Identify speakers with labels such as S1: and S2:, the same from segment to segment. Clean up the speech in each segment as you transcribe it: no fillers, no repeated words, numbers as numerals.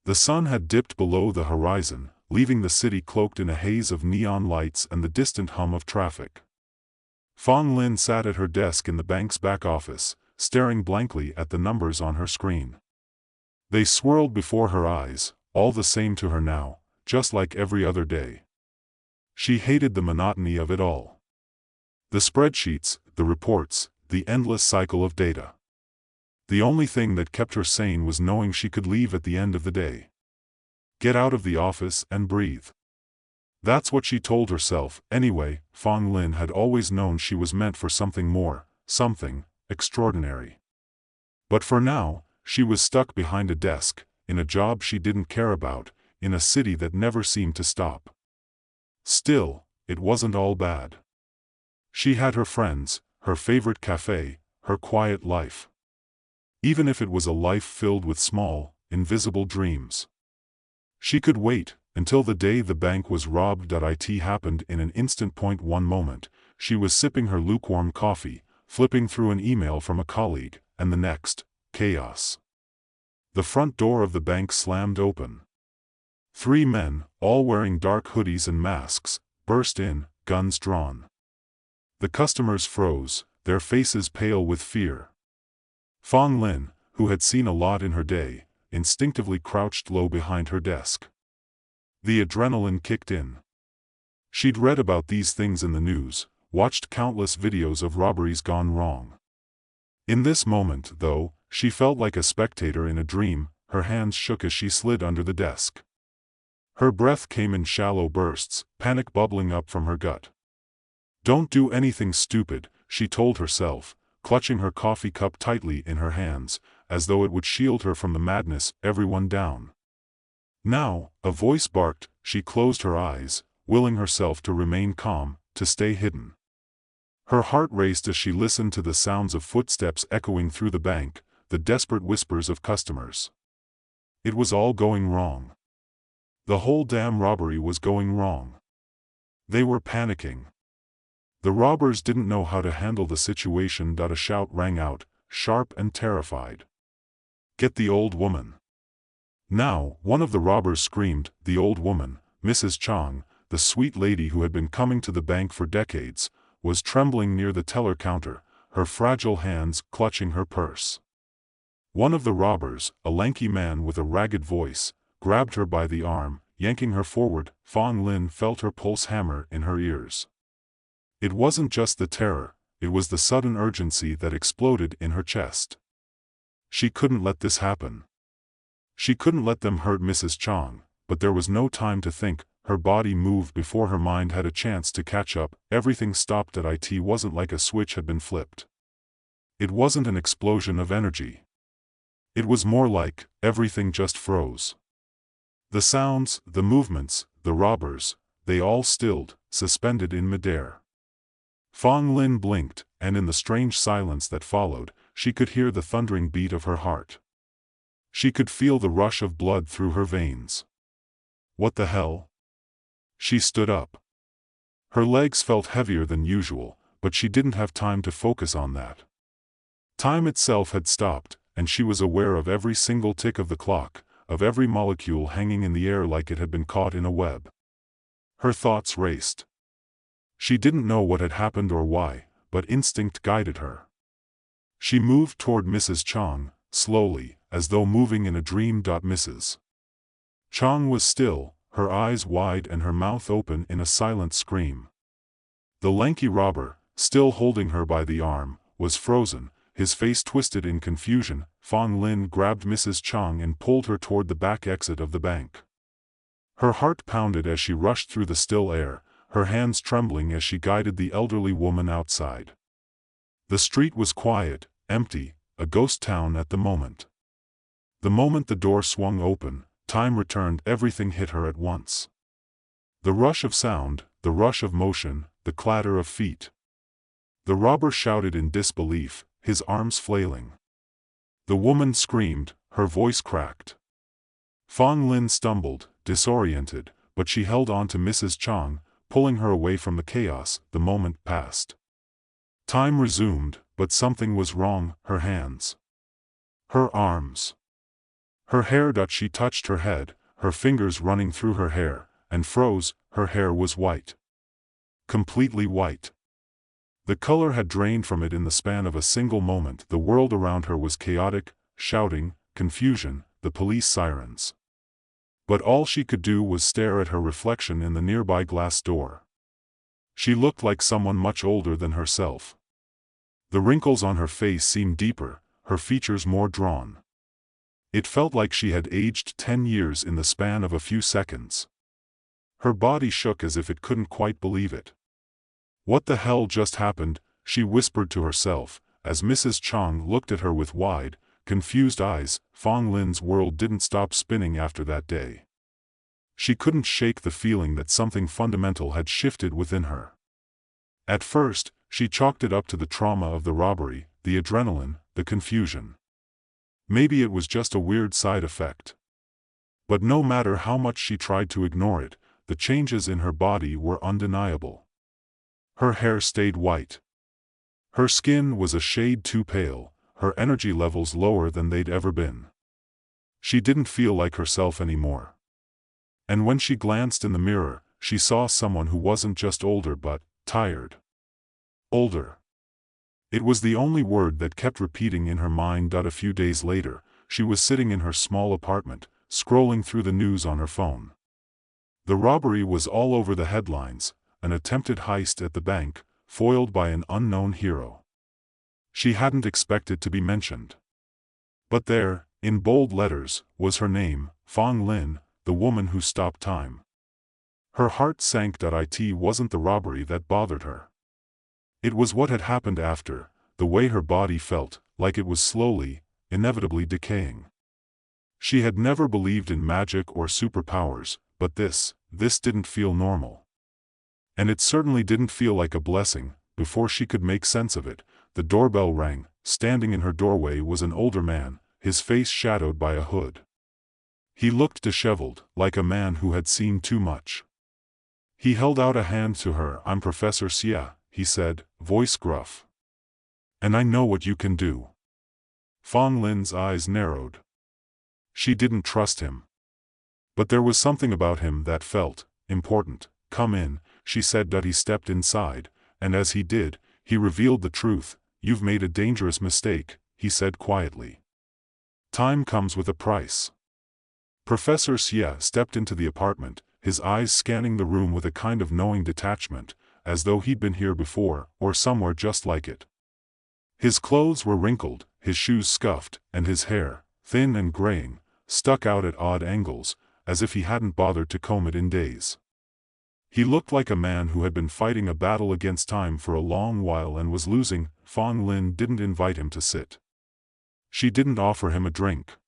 S1: The sun had dipped below the horizon, leaving the city cloaked in a haze of neon lights and the distant hum of traffic. Fong Lin sat at her desk in the bank's back office, staring blankly at the numbers on her screen. They swirled before her eyes, all the same to her now, just like every other day. She hated the monotony of it all. The spreadsheets, the reports, the endless cycle of data. The only thing that kept her sane was knowing she could leave at the end of the day. Get out of the office and breathe. That's what she told herself. Anyway, Fong Lin had always known she was meant for something more, something extraordinary. But for now, she was stuck behind a desk, in a job she didn't care about, in a city that never seemed to stop. Still, it wasn't all bad. She had her friends, her favorite cafe, her quiet life. Even if it was a life filled with small, invisible dreams. She could wait until the day the bank was robbed. It happened in an instant. One moment, she was sipping her lukewarm coffee, flipping through an email from a colleague, and the next, chaos. The front door of the bank slammed open. 3 men, all wearing dark hoodies and masks, burst in, guns drawn. The customers froze, their faces pale with fear. Fong Lin, who had seen a lot in her day, instinctively crouched low behind her desk. The adrenaline kicked in. She'd read about these things in the news, watched countless videos of robberies gone wrong. In this moment, though, she felt like a spectator in a dream. Her hands shook as she slid under the desk. Her breath came in shallow bursts, panic bubbling up from her gut. Don't do anything stupid, she told herself, clutching her coffee cup tightly in her hands, as though it would shield her from the madness. Everyone down. Now, a voice barked. She closed her eyes, willing herself to remain calm, to stay hidden. Her heart raced as she listened to the sounds of footsteps echoing through the bank, the desperate whispers of customers. It was all going wrong. The whole damn robbery was going wrong. They were panicking. The robbers didn't know how to handle the situation. A shout rang out, sharp and terrified. Get the old woman. Now, one of the robbers screamed. The old woman, Mrs. Chang, the sweet lady who had been coming to the bank for decades, was trembling near the teller counter, her fragile hands clutching her purse. One of the robbers, a lanky man with a ragged voice, grabbed her by the arm, yanking her forward. Fong Lin felt her pulse hammer in her ears. It wasn't just the terror, it was the sudden urgency that exploded in her chest. She couldn't let this happen. She couldn't let them hurt Mrs. Chang, but there was no time to think. Her body moved before her mind had a chance to catch up. Everything stopped. It wasn't like a switch had been flipped. It wasn't an explosion of energy. It was more like, everything just froze. The sounds, the movements, the robbers, they all stilled, suspended in midair. Fong Lin blinked, and in the strange silence that followed, she could hear the thundering beat of her heart. She could feel the rush of blood through her veins. What the hell? She stood up. Her legs felt heavier than usual, but she didn't have time to focus on that. Time itself had stopped, and she was aware of every single tick of the clock, of every molecule hanging in the air like it had been caught in a web. Her thoughts raced. She didn't know what had happened or why, but instinct guided her. She moved toward Mrs. Chang, slowly, as though moving in a dream. Mrs. Chang was still, her eyes wide and her mouth open in a silent scream. The lanky robber, still holding her by the arm, was frozen, his face twisted in confusion. Fong Lin grabbed Mrs. Chang and pulled her toward the back exit of the bank. Her heart pounded as she rushed through the still air, her hands trembling as she guided the elderly woman outside. The street was quiet, empty, a ghost town at the moment. The moment the door swung open, time returned. Everything hit her at once. The rush of sound, the rush of motion, the clatter of feet. The robber shouted in disbelief, his arms flailing. The woman screamed, her voice cracked. Fong Lin stumbled, disoriented, but she held on to Mrs. Chang, pulling her away from the chaos. The moment passed. Time resumed, but something was wrong. Her hands. Her arms. Her hair. She touched her head, her fingers running through her hair, and froze. Her hair was white. Completely white. The color had drained from it in the span of a single moment. The world around her was chaotic, shouting, confusion, the police sirens. But all she could do was stare at her reflection in the nearby glass door. She looked like someone much older than herself. The wrinkles on her face seemed deeper, her features more drawn. It felt like she had aged 10 years in the span of a few seconds. Her body shook as if it couldn't quite believe it. What the hell just happened? She whispered to herself, as Mrs. Chang looked at her with wide, confused eyes. Fong Lin's world didn't stop spinning after that day. She couldn't shake the feeling that something fundamental had shifted within her. At first, she chalked it up to the trauma of the robbery, the adrenaline, the confusion. Maybe it was just a weird side effect. But no matter how much she tried to ignore it, the changes in her body were undeniable. Her hair stayed white. Her skin was a shade too pale, her energy levels lower than they'd ever been. She didn't feel like herself anymore. And when she glanced in the mirror, she saw someone who wasn't just older but tired. Older. It was the only word that kept repeating in her mind. A few days later, she was sitting in her small apartment, scrolling through the news on her phone. The robbery was all over the headlines, an attempted heist at the bank, foiled by an unknown hero. She hadn't expected to be mentioned. But there, in bold letters, was her name, Fong Lin, the woman who stopped time. Her heart sank. It wasn't the robbery that bothered her. It was what had happened after, the way her body felt, like it was slowly, inevitably decaying. She had never believed in magic or superpowers, but this didn't feel normal. And it certainly didn't feel like a blessing. Before she could make sense of it, the doorbell rang. Standing in her doorway was an older man, his face shadowed by a hood. He looked disheveled, like a man who had seen too much. He held out a hand to her. "I'm Professor Xia," he said, voice gruff. "And I know what you can do." Fong Lin's eyes narrowed. She didn't trust him. But there was something about him that felt important. "Come in," she said. He stepped inside, and as he did, he revealed the truth. "You've made a dangerous mistake," he said quietly. "Time comes with a price." Professor Xia stepped into the apartment, his eyes scanning the room with a kind of knowing detachment, as though he'd been here before, or somewhere just like it. His clothes were wrinkled, his shoes scuffed, and his hair, thin and graying, stuck out at odd angles, as if he hadn't bothered to comb it in days. He looked like a man who had been fighting a battle against time for a long while and was losing. Fong Lin didn't invite him to sit. She didn't offer him a drink.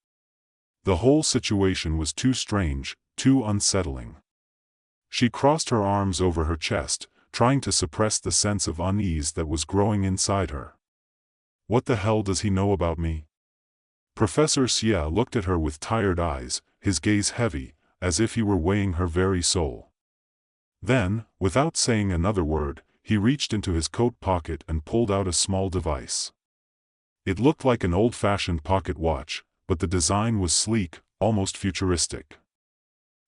S1: The whole situation was too strange, too unsettling. She crossed her arms over her chest, trying to suppress the sense of unease that was growing inside her. "What the hell does he know about me?" Professor Xia looked at her with tired eyes, his gaze heavy, as if he were weighing her very soul. Then, without saying another word, he reached into his coat pocket and pulled out a small device. It looked like an old-fashioned pocket watch, but the design was sleek, almost futuristic.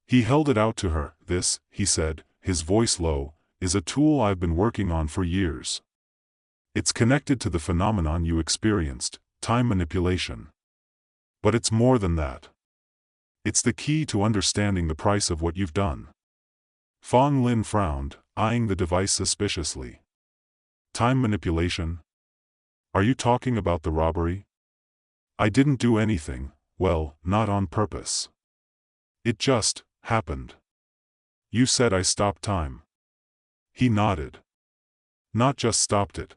S1: He held it out to her. "This," he said, his voice low, "is a tool I've been working on for years. It's connected to the phenomenon you experienced, time manipulation. But it's more than that. It's the key to understanding the price of what you've done." Fong Lin frowned, eyeing the device suspiciously. "Time manipulation? Are you talking about the robbery?" "I didn't do anything, well, not on purpose. It just happened." "You said I stopped time." He nodded. "Not just stopped it.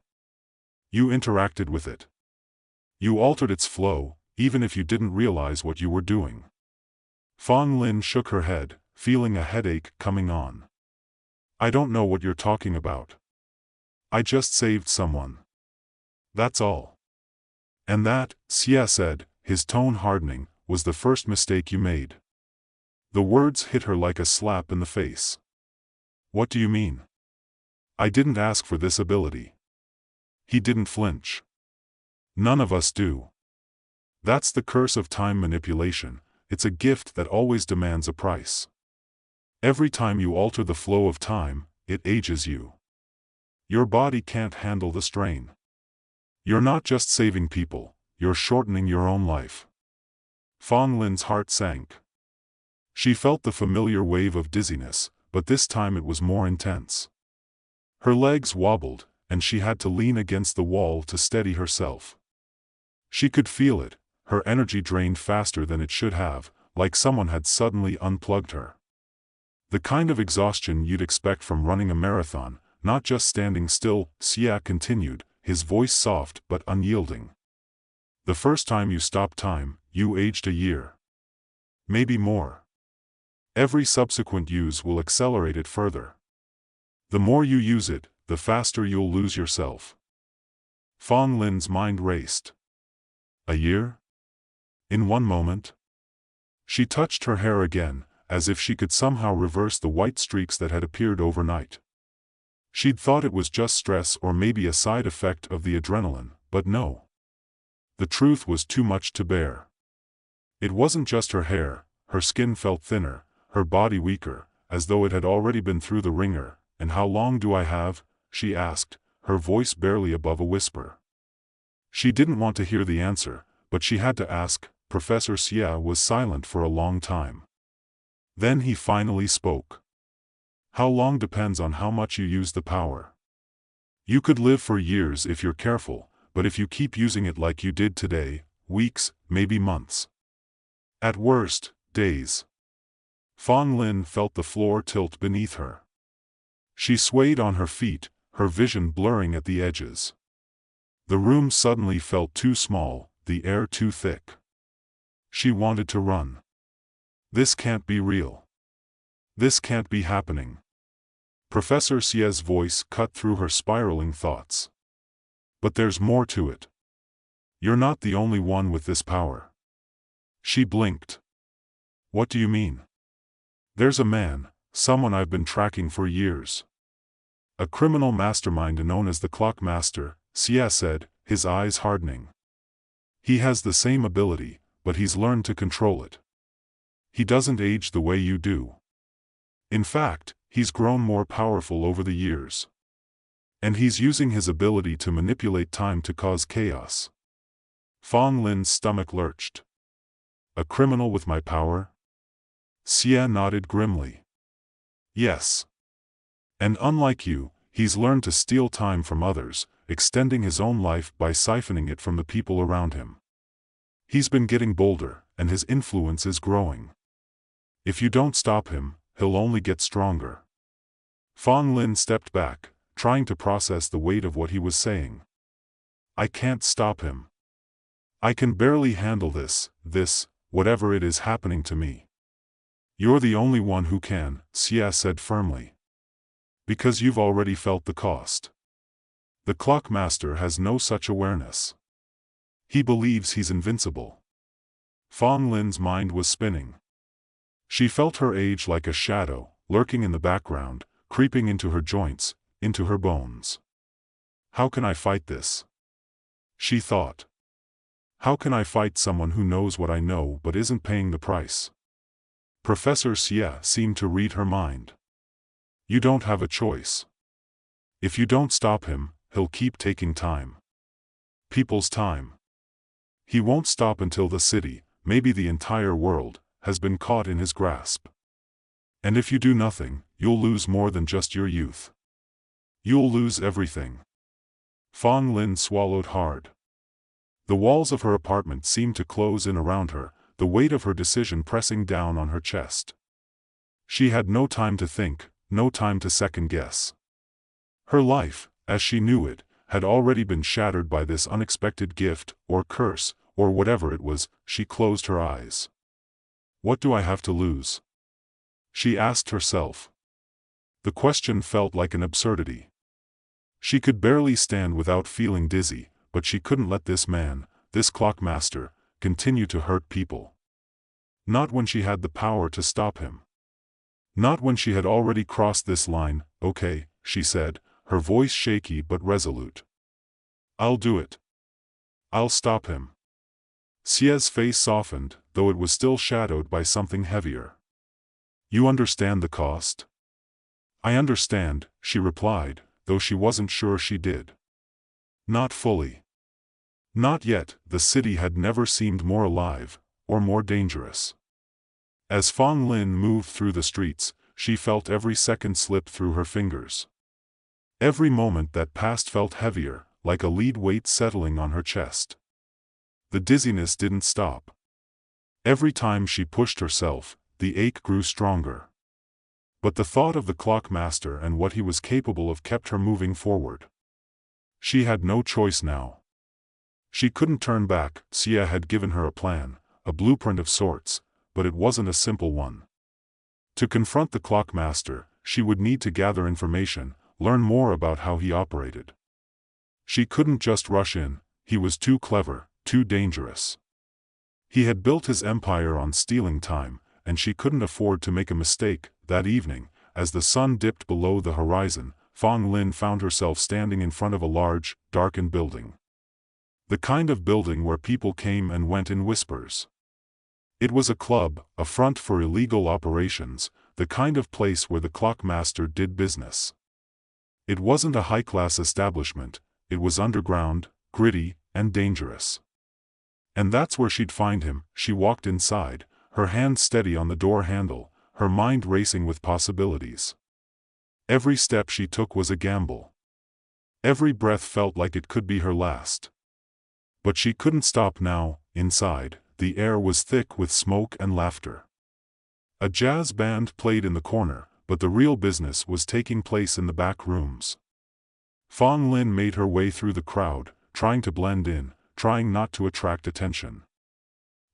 S1: You interacted with it. You altered its flow, even if you didn't realize what you were doing." Fong Lin shook her head, feeling a headache coming on. "I don't know what you're talking about. I just saved someone. That's all." "And that," Xia said, his tone hardening, "was the first mistake you made." The words hit her like a slap in the face. "What do you mean?" "I didn't ask for this ability." He didn't flinch. "None of us do. That's the curse of time manipulation. It's a gift that always demands a price. Every time you alter the flow of time, it ages you. Your body can't handle the strain. You're not just saving people, you're shortening your own life. Fong Lin's heart sank. She felt the familiar wave of dizziness, but this time it was more intense. Her legs wobbled, and she had to lean against the wall to steady herself. She could feel it, her energy drained faster than it should have, like someone had suddenly unplugged her. The kind of exhaustion you'd expect from running a marathon, not just standing still, Xia continued, his voice soft but unyielding. The first time you stopped time, you aged a year. Maybe more. Every subsequent use will accelerate it further. The more you use it, the faster you'll lose yourself. Fong Lin's mind raced. A year? In one moment? She touched her hair again, as if she could somehow reverse the white streaks that had appeared overnight. She'd thought it was just stress or maybe a side effect of the adrenaline, but no. The truth was too much to bear. It wasn't just her hair, her skin felt thinner, her body weaker, as though it had already been through the ringer. And how long do I have? She asked, her voice barely above a whisper. She didn't want to hear the answer, but she had to ask. Professor Xia was silent for a long time. Then he finally spoke. How long depends on how much you use the power. You could live for years if you're careful, but if you keep using it like you did today, weeks, maybe months. At worst, days. Fong Lin felt the floor tilt beneath her. She swayed on her feet, her vision blurring at the edges. The room suddenly felt too small, the air too thick. She wanted to run. This can't be real. This can't be happening. Professor Xia's voice cut through her spiraling thoughts. But there's more to it. You're not the only one with this power. She blinked. What do you mean? There's a man, someone I've been tracking for years. A criminal mastermind known as the Clock Master, Xia said, his eyes hardening. He has the same ability, but he's learned to control it. He doesn't age the way you do. In fact, he's grown more powerful over the years. And he's using his ability to manipulate time to cause chaos. Fong Lin's stomach lurched. A criminal with my power? Xia nodded grimly. Yes. And unlike you, he's learned to steal time from others, extending his own life by siphoning it from the people around him. He's been getting bolder, and his influence is growing. If you don't stop him, he'll only get stronger. Fong Lin stepped back, trying to process the weight of what he was saying. I can't stop him. I can barely handle this, whatever it is happening to me. You're the only one who can, Xia said firmly. Because you've already felt the cost. The Clock Master has no such awareness. He believes he's invincible. Fong Lin's mind was spinning. She felt her age like a shadow, lurking in the background, creeping into her joints, into her bones. How can I fight this? She thought. How can I fight someone who knows what I know but isn't paying the price? Professor Xia seemed to read her mind. You don't have a choice. If you don't stop him, he'll keep taking time. People's time. He won't stop until the city, maybe the entire world, has been caught in his grasp. And if you do nothing, you'll lose more than just your youth. You'll lose everything. Fong Lin swallowed hard. The walls of her apartment seemed to close in around her, the weight of her decision pressing down on her chest. She had no time to think, no time to second-guess. Her life, as she knew it, had already been shattered by this unexpected gift, or curse, or whatever it was. She closed her eyes. What do I have to lose? She asked herself. The question felt like an absurdity. She could barely stand without feeling dizzy, but she couldn't let this man, this Clock Master, continue to hurt people. Not when she had the power to stop him. Not when she had already crossed this line. Okay, she said, her voice shaky but resolute. I'll do it. I'll stop him. Xia's face softened, though it was still shadowed by something heavier. You understand the cost? I understand, she replied, though she wasn't sure she did. Not fully. Not yet. The city had never seemed more alive, or more dangerous. As Fang Lin moved through the streets, she felt every second slip through her fingers. Every moment that passed felt heavier, like a lead weight settling on her chest. The dizziness didn't stop. Every time she pushed herself, the ache grew stronger. But the thought of the clockmaster and what he was capable of kept her moving forward. She had no choice now. She couldn't turn back. Xia had given her a plan, a blueprint of sorts, but it wasn't a simple one. To confront the clockmaster, she would need to gather information, learn more about how he operated. She couldn't just rush in. He was too clever, too dangerous. He had built his empire on stealing time, and she couldn't afford to make a mistake. That evening, as the sun dipped below the horizon, Fang Lin found herself standing in front of a large, darkened building. The kind of building where people came and went in whispers. It was a club, a front for illegal operations, the kind of place where the clockmaster did business. It wasn't a high-class establishment, it was underground, gritty, and dangerous. And that's where she'd find him. She walked inside, her hand steady on the door handle, her mind racing with possibilities. Every step she took was a gamble. Every breath felt like it could be her last. But she couldn't stop now. Inside, the air was thick with smoke and laughter. A jazz band played in the corner, but the real business was taking place in the back rooms. Fang Lin made her way through the crowd, trying to blend in, trying not to attract attention.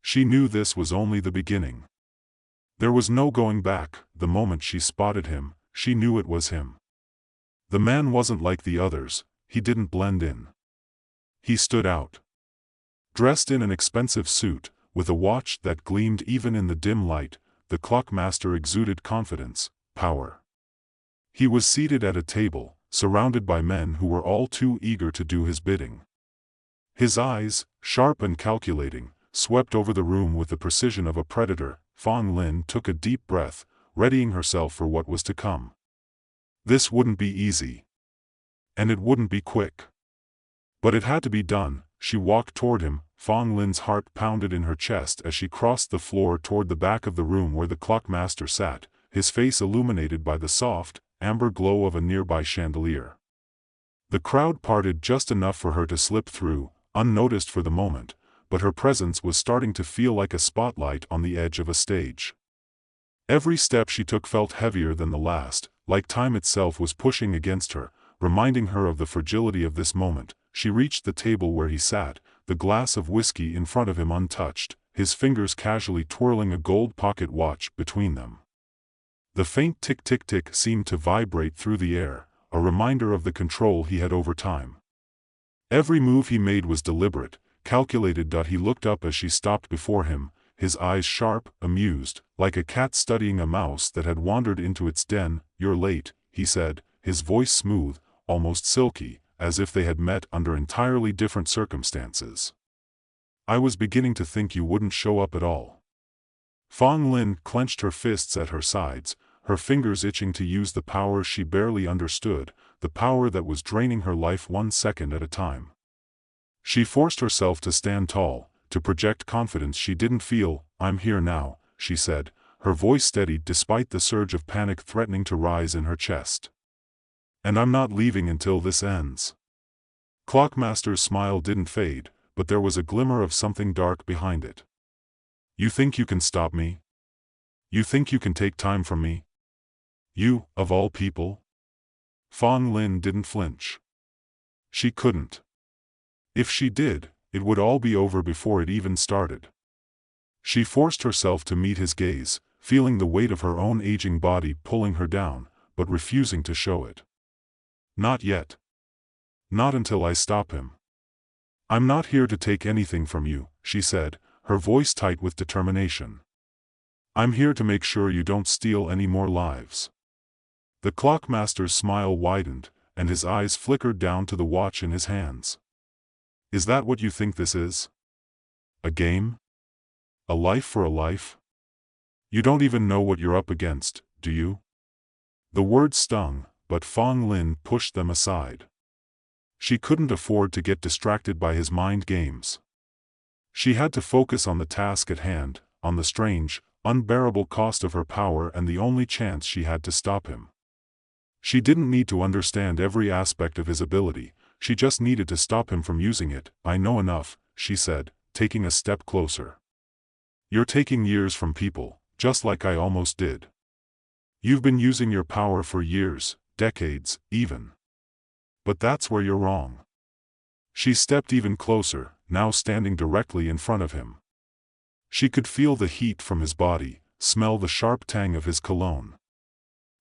S1: She knew this was only the beginning. There was no going back. The moment she spotted him, she knew it was him. The man wasn't like the others. He didn't blend in. He stood out. Dressed in an expensive suit, with a watch that gleamed even in the dim light, the clockmaster exuded confidence, power. He was seated at a table, surrounded by men who were all too eager to do his bidding. His eyes, sharp and calculating, swept over the room with the precision of a predator. Fang Lin took a deep breath, readying herself for what was to come. This wouldn't be easy. And it wouldn't be quick. But it had to be done. She walked toward him. Fang Lin's heart pounded in her chest as she crossed the floor toward the back of the room where the clockmaster sat, his face illuminated by the soft, amber glow of a nearby chandelier. The crowd parted just enough for her to slip through, unnoticed for the moment, but her presence was starting to feel like a spotlight on the edge of a stage. Every step she took felt heavier than the last, like time itself was pushing against her, reminding her of the fragility of this moment. She reached the table where he sat, the glass of whiskey in front of him untouched, his fingers casually twirling a gold pocket watch between them. The faint tick-tick-tick seemed to vibrate through the air, a reminder of the control he had over time. Every move he made was deliberate, calculated. He looked up as she stopped before him, his eyes sharp, amused, like a cat studying a mouse that had wandered into its den. You're late, he said, his voice smooth, almost silky, as if they had met under entirely different circumstances. I was beginning to think you wouldn't show up at all. Fang Lin clenched her fists at her sides, her fingers itching to use the power she barely understood, the power that was draining her life 1 second at a time. She forced herself to stand tall, to project confidence she didn't feel. I'm here now, she said, her voice steady despite the surge of panic threatening to rise in her chest. And I'm not leaving until this ends. Clockmaster's smile didn't fade, but there was a glimmer of something dark behind it. You think you can stop me? You think you can take time from me? You, of all people? Fang Lin didn't flinch. She couldn't. If she did, it would all be over before it even started. She forced herself to meet his gaze, feeling the weight of her own aging body pulling her down, but refusing to show it. Not yet. Not until I stop him. I'm not here to take anything from you, she said, her voice tight with determination. I'm here to make sure you don't steal any more lives. The clockmaster's smile widened, and his eyes flickered down to the watch in his hands. Is that what you think this is? A game? A life for a life? You don't even know what you're up against, do you? The words stung, but Fong Lin pushed them aside. She couldn't afford to get distracted by his mind games. She had to focus on the task at hand, on the strange, unbearable cost of her power and the only chance she had to stop him. She didn't need to understand every aspect of his ability, she just needed to stop him from using it. I know enough, she said, taking a step closer. You're taking years from people, just like I almost did. You've been using your power for years, decades, even. But that's where you're wrong. She stepped even closer, now standing directly in front of him. She could feel the heat from his body, smell the sharp tang of his cologne.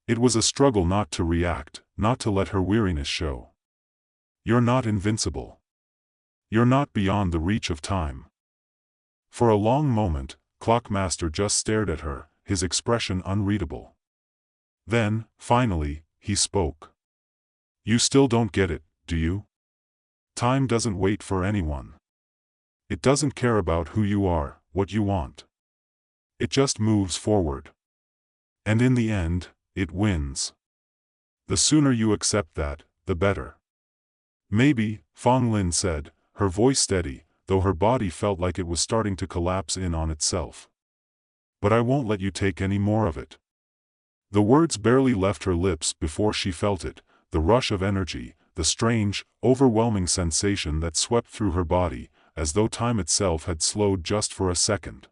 S1: It was a struggle not to react, not to let her weariness show. You're not invincible. You're not beyond the reach of time. For a long moment, Clockmaster just stared at her, his expression unreadable. Then, finally, he spoke. You still don't get it, do you? Time doesn't wait for anyone. It doesn't care about who you are, what you want. It just moves forward. And in the end, it wins. The sooner you accept that, the better. Maybe, Fong Lin said, her voice steady, though her body felt like it was starting to collapse in on itself. But I won't let you take any more of it. The words barely left her lips before she felt it, the rush of energy, the strange, overwhelming sensation that swept through her body, as though time itself had slowed just for a second.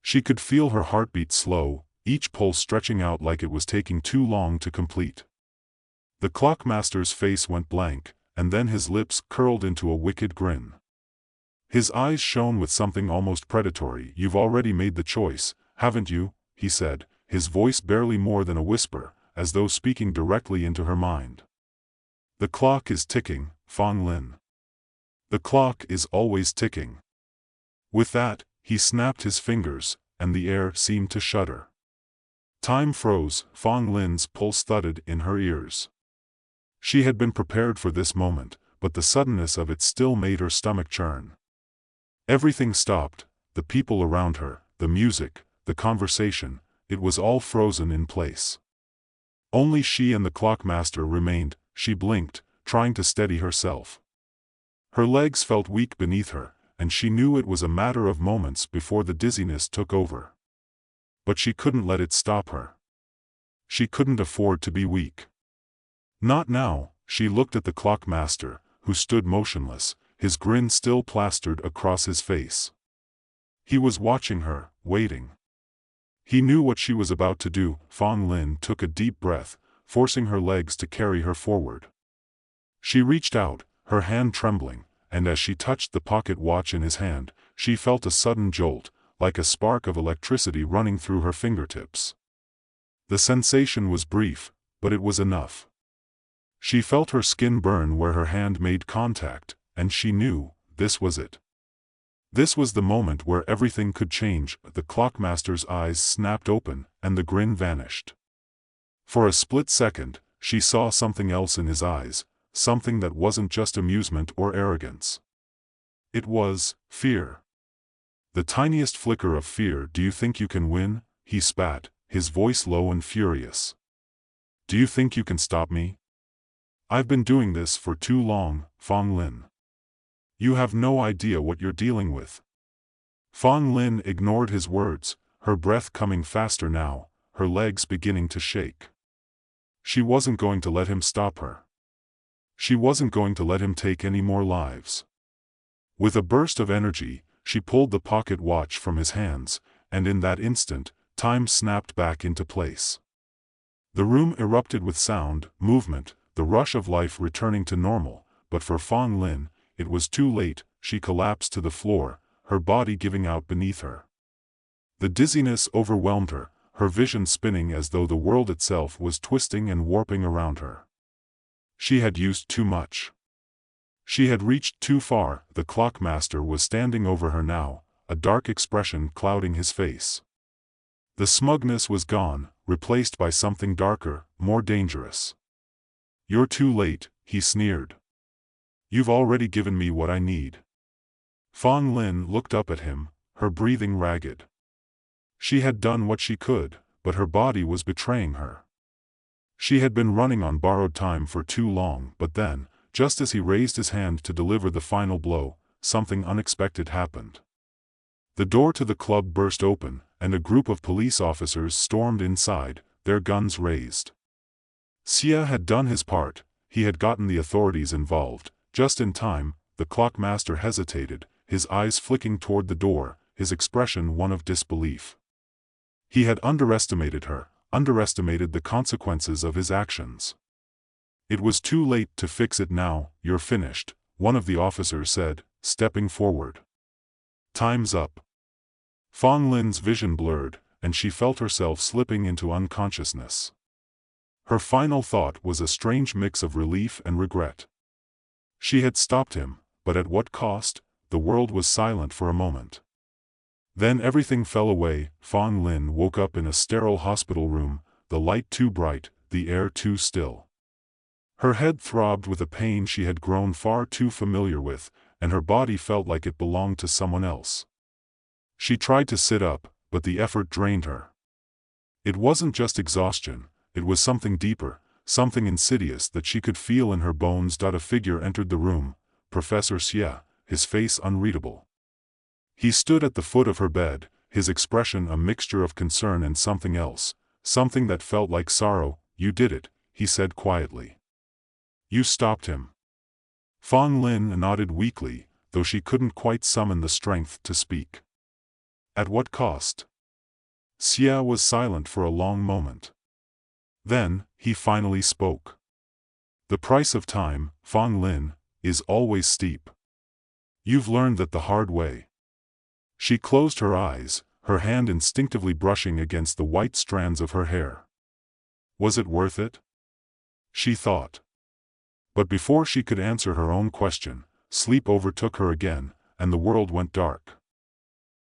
S1: She could feel her heartbeat slow, each pulse stretching out like it was taking too long to complete. The Clockmaster's face went blank, and then his lips curled into a wicked grin. His eyes shone with something almost predatory. You've already made the choice, haven't you? He said, his voice barely more than a whisper, as though speaking directly into her mind. The clock is ticking, Fong Lin. The clock is always ticking. With that, he snapped his fingers, and the air seemed to shudder. Time froze, Fong Lin's pulse thudded in her ears. She had been prepared for this moment, but the suddenness of it still made her stomach churn. Everything stopped, the people around her, the music, the conversation, it was all frozen in place. Only she and the Clockmaster remained. She blinked, trying to steady herself. Her legs felt weak beneath her, and she knew it was a matter of moments before the dizziness took over. But she couldn't let it stop her. She couldn't afford to be weak. Not now. She looked at the Clockmaster, who stood motionless, his grin still plastered across his face. He was watching her, waiting. He knew what she was about to do. Fong Lin took a deep breath, forcing her legs to carry her forward. She reached out, her hand trembling, and as she touched the pocket watch in his hand, she felt a sudden jolt, like a spark of electricity running through her fingertips. The sensation was brief, but it was enough. She felt her skin burn where her hand made contact, and she knew, this was it. This was the moment where everything could change. The Clockmaster's eyes snapped open, and the grin vanished. For a split second, she saw something else in his eyes, something that wasn't just amusement or arrogance. It was fear. The tiniest flicker of fear. Do you think you can win? He spat, his voice low and furious. Do you think you can stop me? I've been doing this for too long, Fong Lin. You have no idea what you're dealing with. Fong Lin ignored his words, her breath coming faster now, her legs beginning to shake. She wasn't going to let him stop her. She wasn't going to let him take any more lives. With a burst of energy, she pulled the pocket watch from his hands, and in that instant, time snapped back into place. The room erupted with sound, movement, the rush of life returning to normal, but for Fong Lin, it was too late. She collapsed to the floor, her body giving out beneath her. The dizziness overwhelmed her, her vision spinning as though the world itself was twisting and warping around her. She had used too much. She had reached too far. The Clockmaster was standing over her now, a dark expression clouding his face. The smugness was gone, replaced by something darker, more dangerous. You're too late, he sneered. You've already given me what I need. Fong Lin looked up at him, her breathing ragged. She had done what she could, but her body was betraying her. She had been running on borrowed time for too long, but then, just as he raised his hand to deliver the final blow, something unexpected happened. The door to the club burst open, and a group of police officers stormed inside, their guns raised. Xia had done his part, he had gotten the authorities involved, just in time. The clockmaster hesitated, his eyes flicking toward the door, his expression one of disbelief. He had underestimated her, underestimated the consequences of his actions. "It was too late to fix it now, you're finished," one of the officers said, stepping forward. "Time's up." Fong Lin's vision blurred, and she felt herself slipping into unconsciousness. Her final thought was a strange mix of relief and regret. She had stopped him, but at what cost? The world was silent for a moment. Then everything fell away. Fong Lin woke up in a sterile hospital room, the light too bright, the air too still. Her head throbbed with a pain she had grown far too familiar with, and her body felt like it belonged to someone else. She tried to sit up, but the effort drained her. It wasn't just exhaustion, it was something deeper, something insidious that she could feel in her bones. A figure entered the room, Professor Xia, his face unreadable. He stood at the foot of her bed, his expression a mixture of concern and something else, something that felt like sorrow. "You did it," he said quietly. "You stopped him." Fong Lin nodded weakly, though she couldn't quite summon the strength to speak. "At what cost?" Xia was silent for a long moment. Then, he finally spoke. "The price of time, Fong Lin, is always steep. You've learned that the hard way." She closed her eyes, her hand instinctively brushing against the white strands of her hair. Was it worth it? She thought. But before she could answer her own question, sleep overtook her again, and the world went dark.